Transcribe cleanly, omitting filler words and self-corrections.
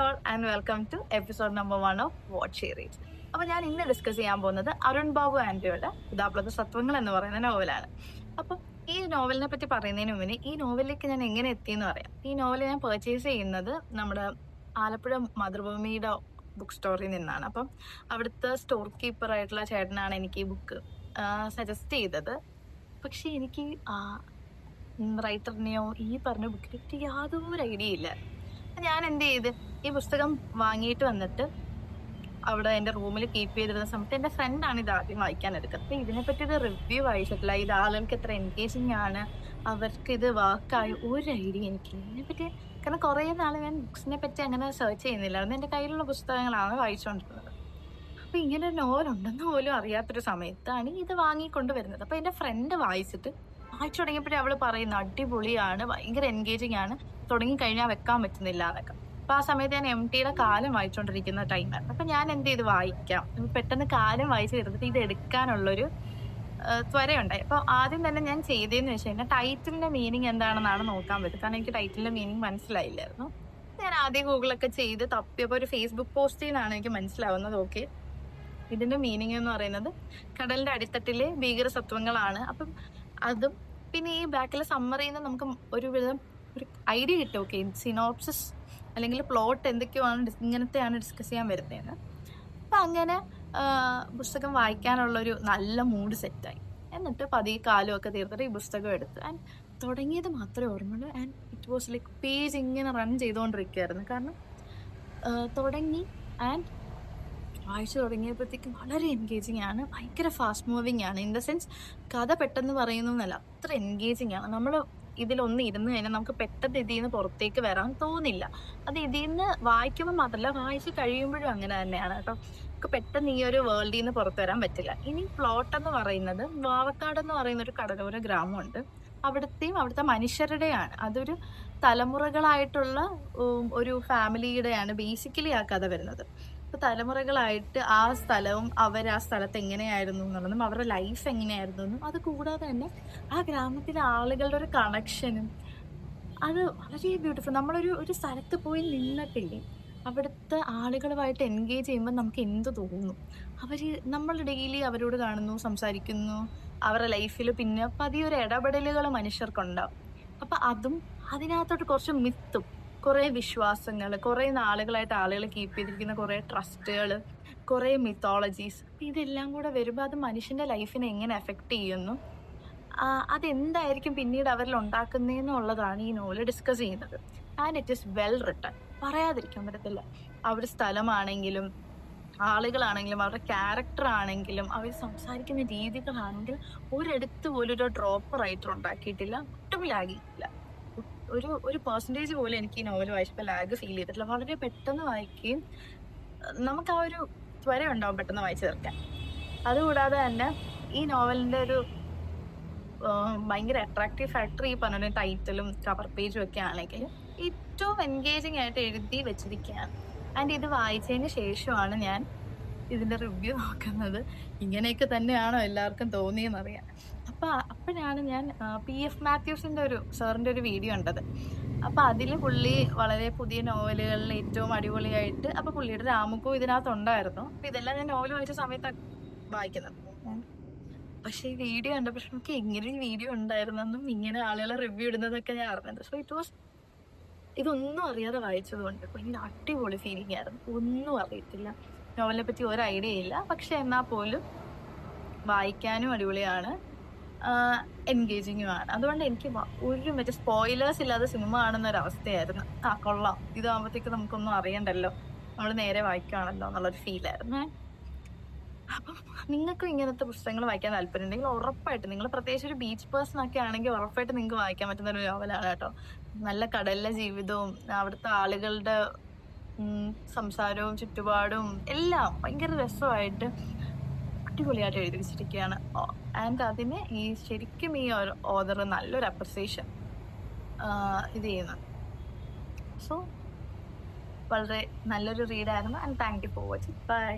All and welcome to episode number 1 of what she reads. അപ്പോൾ ഞാൻ ഇന്ന് discuss ചെയ്യാൻ പോകുന്നത് അരുൺ ബാബു ആൻഡ്രിയുടെ ഉദാപ്ലത സത്വങ്ങൾ എന്ന് പറയുന്ന നോവലാണ്. അപ്പം ഈ നോവലിനെ പറ്റി പറയുന്നതിന് മുന്നേ ഈ നോവലിലേക്ക് ഞാൻ എങ്ങനെ എത്തിയെന്ന് പറയാം. ഈ നോവൽ ഞാൻ പർച്ചേസ് ചെയ്യുന്നത് നമ്മുടെ ആലപ്പുഴ മാതൃഭൂമിയുടെ ബുക്ക് സ്റ്റോറിൽ നിന്നാണ്. അപ്പം അവിടുത്തെ സ്റ്റോർ കീപ്പർ ആയിട്ടുള്ള ചേട്ടനാണ് എനിക്ക് ഈ ബുക്ക് സജസ്റ്റ് ചെയ്തത്. പക്ഷെ എനിക്ക് റൈറ്ററിനെയോ ഈ പറഞ്ഞ ബുക്കിനെ പറ്റി യാതൊരു ഐഡിയ ഇല്ല. ഞാൻ എന്ത് ചെയ്ത് ഈ പുസ്തകം വാങ്ങിയിട്ട് വന്നിട്ട് അവിടെ എൻ്റെ റൂമിൽ കീപ്പ് ചെയ്തിരുന്ന സമയത്ത് എൻ്റെ ഫ്രണ്ടാണ് ഇത് ആദ്യം വായിക്കാൻ എടുക്കുന്നത്. അപ്പം ഇതിനെപ്പറ്റി ഒരു റിവ്യൂ വായിച്ചിട്ടില്ല, ഇത് ആളുകൾക്ക് എത്ര എൻഗേജിങ് ആണ്, അവർക്ക് ഇത് വർക്കായി ഒരു ഐഡിയ എനിക്കില്ല ഇതിനെപ്പറ്റി. കാരണം കുറേ നാൾ ഞാൻ ബുക്സിനെ പറ്റി അങ്ങനെ സെർച്ച് ചെയ്യുന്നില്ലായിരുന്നു, എൻ്റെ കയ്യിലുള്ള പുസ്തകങ്ങളാണ് വായിച്ചുകൊണ്ടിരുന്നത്. അപ്പോൾ ഇങ്ങനെ ഒരു നോവലുണ്ടെന്ന് പോലും അറിയാത്തൊരു സമയത്താണ് ഇത് വാങ്ങിക്കൊണ്ട് വരുന്നത്. അപ്പോൾ എൻ്റെ ഫ്രണ്ട് വായിച്ചു തുടങ്ങിയപ്പോഴേ അവൾ പറയുന്നു അടിപൊളിയാണ്, ഭയങ്കര എൻഗേജിങ് ആണ്, തുടങ്ങിക്കഴിഞ്ഞാൽ വെക്കാൻ പറ്റുന്നില്ല എന്നൊക്കെ. അപ്പോൾ ആ സമയത്ത് ഞാൻ MTയുടെ കാലം വായിച്ചുകൊണ്ടിരിക്കുന്ന ടൈമായിരുന്നു. അപ്പം ഞാൻ എന്ത് ചെയ്ത് വായിക്കാം, പെട്ടെന്ന് കാലം വായിച്ച് തീർന്നിട്ട് ഇത് എടുക്കാനുള്ളൊരു ത്വരയുണ്ടായി. അപ്പോൾ ആദ്യം തന്നെ ഞാൻ ചെയ്തതെന്ന് വെച്ച് കഴിഞ്ഞാൽ ടൈറ്റിലിൻ്റെ മീനിങ് എന്താണെന്നാണ് നോക്കാൻ പറ്റും. കാരണം എനിക്ക് ടൈറ്റിലിൻ്റെ മീനിങ് മനസ്സിലായില്ലായിരുന്നു. ഞാൻ ആദ്യം ഗൂഗിളൊക്കെ ചെയ്ത് തപ്പിയപ്പോൾ ഒരു ഫേസ്ബുക്ക് പോസ്റ്റിലാണ് എനിക്ക് മനസ്സിലാവുന്നത്. ഓക്കെ, ഇതിൻ്റെ മീനിങ് എന്ന് പറയുന്നത് കടലിൻ്റെ അടിത്തട്ടിലെ ഭീകരസത്വങ്ങളാണ്. അപ്പം അതും പിന്നെ ഈ ബാക്കിലെ സമ്മറിയിൽ നിന്ന് നമുക്ക് ഒരു ഐഡിയ കിട്ടും. ഓക്കെ, സിനോപ്സിസ് അല്ലെങ്കിൽ പ്ലോട്ട് എന്തൊക്കെയാണ് ഇങ്ങനത്തെയാണ് ഡിസ്കസ് ചെയ്യാൻ വരുന്നതെന്ന്. അപ്പം അങ്ങനെ പുസ്തകം വായിക്കാനുള്ളൊരു നല്ല മൂഡ് സെറ്റായി. എന്നിട്ട് പതിയെ കാലുമൊക്കെ തീർത്തിട്ട് ഈ പുസ്തകം എടുത്ത് ആൻഡ് തുടങ്ങിയത് മാത്രമേ ഓർമ്മയുള്ളൂ. And it was like page ഇങ്ങനെ റൺ ചെയ്തുകൊണ്ടിരിക്കുകയായിരുന്നു. കാരണം തുടങ്ങി ആൻഡ് വായിച്ചു തുടങ്ങിയപ്പോഴത്തേക്കും വളരെ എൻഗേജിങ് ആണ്, ഭയങ്കര ഫാസ്റ്റ് മൂവിങ് ആണ്. ഇൻ ദ സെൻസ് കഥ പെട്ടെന്ന് പറയുന്നു എന്നല്ല, അത്ര എൻഗേജിങ് ആണ്. നമ്മൾ ഇതിലൊന്ന് ഇരുന്ന് കഴിഞ്ഞാൽ നമുക്ക് പെട്ടെന്ന് ഇതിൽ നിന്ന് പുറത്തേക്ക് വരാൻ തോന്നില്ല. അത് ഇതിൽ നിന്ന് വായിക്കുമ്പോൾ മാത്രമല്ല, വായിച്ച് കഴിയുമ്പോഴും അങ്ങനെ തന്നെയാണ് കേട്ടോ. നമുക്ക് പെട്ടെന്ന് ഈ ഒരു വേൾഡിൽ നിന്ന് പുറത്തു വരാൻ പറ്റില്ല. ഇനി പ്ലോട്ട് എന്ന് പറയുന്നത് വാവക്കാട് എന്ന് പറയുന്ന ഒരു കടലോര ഗ്രാമമുണ്ട്. അവിടുത്തെ മനുഷ്യരുടെയാണ്. അതൊരു തലമുറകളായിട്ടുള്ള ഒരു ഫാമിലിയുടെയാണ് ബേസിക്കലി ആ കഥ വരുന്നത്. അപ്പോൾ തലമുറകളായിട്ട് ആ സ്ഥലവും ആ സ്ഥലത്ത് എങ്ങനെയായിരുന്നു എന്നുള്ളതും അവരുടെ ലൈഫ് എങ്ങനെയായിരുന്നു എന്നും, അത് കൂടാതെ തന്നെ ആ ഗ്രാമത്തിലെ ആളുകളുടെ ഒരു കണക്ഷനും അത് വളരെ ബ്യൂട്ടിഫുൾ. ഒരു സ്ഥലത്ത് പോയി നിന്നിട്ടില്ലേ, അവിടുത്തെ ആളുകളുമായിട്ട് എൻഗേജ് ചെയ്യുമ്പോൾ നമുക്ക് എന്ത് തോന്നുന്നു. നമ്മൾ ഡെയിലി അവരോട് കാണുന്നു, സംസാരിക്കുന്നു, അവരുടെ ലൈഫിൽ പിന്നെ പതിയൊരു ഇടപെടലുകൾ മനുഷ്യർക്കുണ്ടാവും. അപ്പം അതും അതിനകത്തോട്ട് കുറച്ച് മിത്തും കുറേ വിശ്വാസങ്ങൾ, കുറേ നാളുകളായിട്ട് ആളുകൾ കീപ്പ് ചെയ്തിരിക്കുന്ന കുറേ ട്രസ്റ്റുകൾ, കുറേ മിത്തോളജീസ്, ഇതെല്ലാം കൂടെ വരുമ്പോൾ അത് മനുഷ്യൻ്റെ ലൈഫിനെ എങ്ങനെ എഫക്റ്റ് ചെയ്യുന്നു, അതെന്തായിരിക്കും പിന്നീട് അവരിൽ ഉണ്ടാക്കുന്നതെന്നുള്ളതാണ് ഈ നോവൽ ഡിസ്കസ് ചെയ്യുന്നത്. And it is well written, പറയാതിരിക്കാൻ പറ്റത്തില്ല. അവരുടെ സ്ഥലമാണെങ്കിലും ആളുകളാണെങ്കിലും അവരുടെ ക്യാരക്ടർ ആണെങ്കിലും അവർ സംസാരിക്കുന്ന രീതികളാണെങ്കിലും ഒരിടത്ത് പോലും ഒരു ഡ്രോപ്പ് റൈറ്റർ ഉണ്ടാക്കിയിട്ടില്ല, ഒട്ടും ലാഗിയില്ല. ഒരു പെർസെൻറ്റേജ് പോലും എനിക്ക് ഈ നോവൽ വായിച്ചപ്പോൾ ലാഗ് ഫീൽ ചെയ്തിട്ടില്ല. വളരെ പെട്ടെന്ന് വായിക്കുകയും നമുക്ക് ആ ഒരു ത്വര ഉണ്ടാവും പെട്ടെന്ന് വായിച്ചു തീർക്കാൻ. അതുകൂടാതെ തന്നെ ഈ നോവലിൻ്റെ ഒരു ഭയങ്കര അട്രാക്റ്റീവ് ഫാക്ടർ ഈ പറഞ്ഞ ടൈറ്റിലും കവർ പേജും ഒക്കെ ആണെങ്കിൽ ഏറ്റവും എൻഗേജിങ് ആയിട്ട് എഴുതി വെച്ചിരിക്കുകയാണ്. ആൻഡ് ഇത് വായിച്ചതിന് ശേഷമാണ് ഞാൻ ഇതിൻ്റെ റിവ്യൂ നോക്കുന്നത്. ഇങ്ങനെയൊക്കെ തന്നെയാണോ എല്ലാവർക്കും തോന്നിയെന്നറിയാം. അപ്പോഴാണ് ഞാൻ PF മാത്യൂസിൻ്റെ സാറിൻ്റെ ഒരു വീഡിയോ ഉണ്ടത്. അപ്പോൾ അതിൽ പുള്ളി വളരെ പുതിയ നോവലുകളിൽ ഏറ്റവും അടിപൊളിയായിട്ട്, അപ്പോൾ പുള്ളിയുടെ രാമുക്കും ഇതിനകത്തുണ്ടായിരുന്നു. അപ്പോൾ ഇതെല്ലാം ഞാൻ നോവൽ വായിച്ച സമയത്താണ് വായിക്കുന്നത്. പക്ഷേ ഈ വീഡിയോ കണ്ടപ്പോൾ നമുക്ക് എങ്ങനെ ഈ വീഡിയോ ഉണ്ടായിരുന്നെന്നും ഇങ്ങനെ ആളുകളെ റിവ്യൂ ഇടുന്നതൊക്കെ ഞാൻ അറിഞ്ഞത്. സോ ഇതൊന്നും അറിയാതെ വായിച്ചതുകൊണ്ട് ഭയങ്കര അടിപൊളി ഫീലിംഗ് ആയിരുന്നു. ഒന്നും അറിയത്തില്ല, നോവലിനെ പറ്റി ഒരു ഐഡിയ ഇല്ല. പക്ഷെ എന്നാൽ പോലും വായിക്കാനും അടിപൊളിയാണ്, എൻഗേജിങ്ങുമാണ്. അതുകൊണ്ട് എനിക്ക് മറ്റേ സ്പോയിലേഴ്സ് ഇല്ലാതെ സിനിമ കാണുന്നൊരവസ്ഥയായിരുന്നു. കൊള്ളാം, ഇതാകുമ്പോഴത്തേക്ക് നമുക്കൊന്നും അറിയണ്ടല്ലോ, നമ്മൾ നേരെ വായിക്കുകയാണല്ലോ എന്നുള്ളൊരു ഫീലായിരുന്നു. അപ്പം നിങ്ങൾക്കും ഇങ്ങനത്തെ പുസ്തകങ്ങൾ വായിക്കാൻ താല്പര്യം ഉണ്ടെങ്കിൽ ഉറപ്പായിട്ട്, നിങ്ങൾ പ്രത്യേകിച്ച് ഒരു ബീച്ച് പേഴ്സൺ ഒക്കെ ആണെങ്കിൽ ഉറപ്പായിട്ട് നിങ്ങൾക്ക് വായിക്കാൻ പറ്റുന്ന ഒരു നോവലാണ് കേട്ടോ. നല്ല കടലിലെ ജീവിതവും അവിടുത്തെ ആളുകളുടെ സംസാരവും ചുറ്റുപാടും എല്ലാം ഭയങ്കര രസമായിട്ട് അടിപൊളിയായിട്ട് എഴുതി വെച്ചിരിക്കുകയാണ്. ആൻഡ് അതിന് ശരിക്കും ഈ ഓഥർ നല്ലൊരു അപ്രിസിയേഷൻ ഇത് ചെയ്യുന്നു. സോ വളരെ നല്ലൊരു റീഡായിരുന്നു. And thank you for watching. By.